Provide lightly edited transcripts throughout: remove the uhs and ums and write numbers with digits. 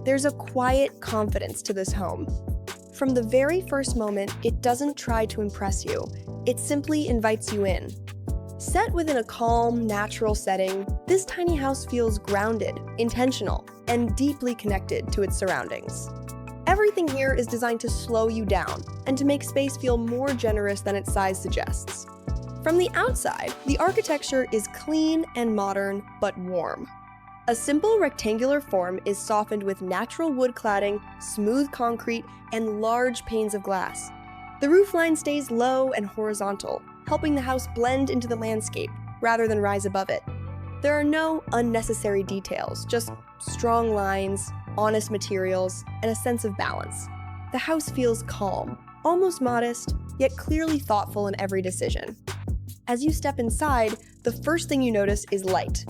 There's a quiet confidence to this home. From the very first moment, it doesn't try to impress you. It simply invites you in. Set within a calm, natural setting, this tiny house feels grounded, intentional, and deeply connected to its surroundings. Everything here is designed to slow you down and to make space feel more generous than its size suggests. From the outside, the architecture is clean and modern, but warm. A simple rectangular form is softened with natural wood cladding, smooth concrete, and large panes of glass. The roofline stays low and horizontal, helping the house blend into the landscape rather than rise above it. There are no unnecessary details, just strong lines, honest materials, and a sense of balance. The house feels calm, almost modest, yet clearly thoughtful in every decision. As you step inside, the first thing you notice is light.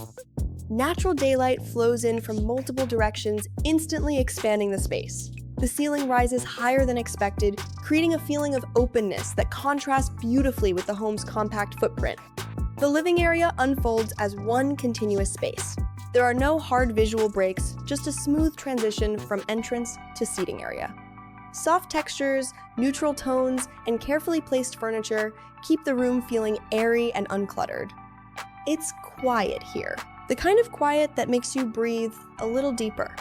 Natural daylight flows in from multiple directions, instantly expanding the space. The ceiling rises higher than expected, creating a feeling of openness that contrasts beautifully with the home's compact footprint. The living area unfolds as one continuous space. There are no hard visual breaks, just a smooth transition from entrance to seating area. Soft textures, neutral tones, and carefully placed furniture keep the room feeling airy and uncluttered. It's quiet here, the kind of quiet that makes you breathe a little deeper.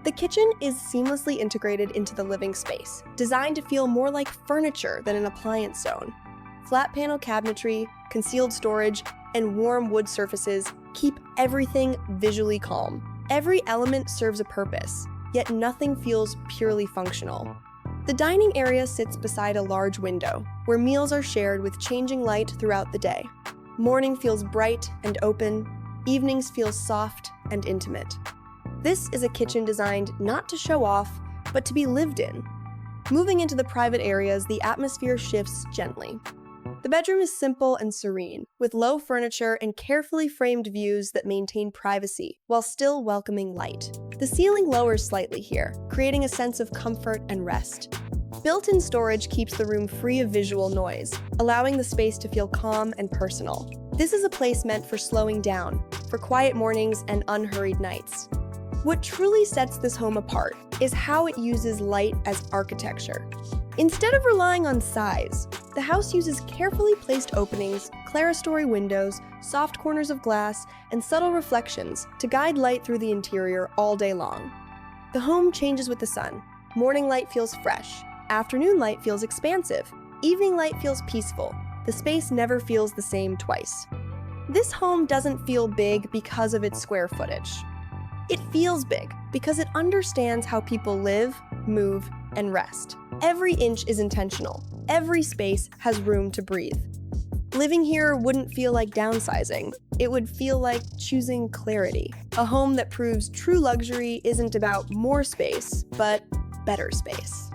The kitchen is seamlessly integrated into the living space, designed to feel more like furniture than an appliance zone. Flat panel cabinetry, concealed storage, and warm wood surfaces keep everything visually calm. Every element serves a purpose, yet nothing feels purely functional. The dining area sits beside a large window, where meals are shared with changing light throughout the day. Morning feels bright and open, evenings feel soft and intimate. This is a kitchen designed not to show off, but to be lived in. Moving into the private areas, the atmosphere shifts gently. The bedroom is simple and serene, with low furniture and carefully framed views that maintain privacy while still welcoming light. The ceiling lowers slightly here, creating a sense of comfort and rest. Built-in storage keeps the room free of visual noise, allowing the space to feel calm and personal. This is a place meant for slowing down, for quiet mornings and unhurried nights. What truly sets this home apart is how it uses light as architecture. Instead of relying on size, the house uses carefully placed openings, clerestory windows, soft corners of glass, and subtle reflections to guide light through the interior all day long. The home changes with the sun. Morning light feels fresh, afternoon light feels expansive, evening light feels peaceful. The space never feels the same twice. This home doesn't feel big because of its square footage. It feels big because it understands how people live, move, and rest. Every inch is intentional. Every space has room to breathe. Living here wouldn't feel like downsizing. It would feel like choosing clarity. A home that proves true luxury isn't about more space, but better space.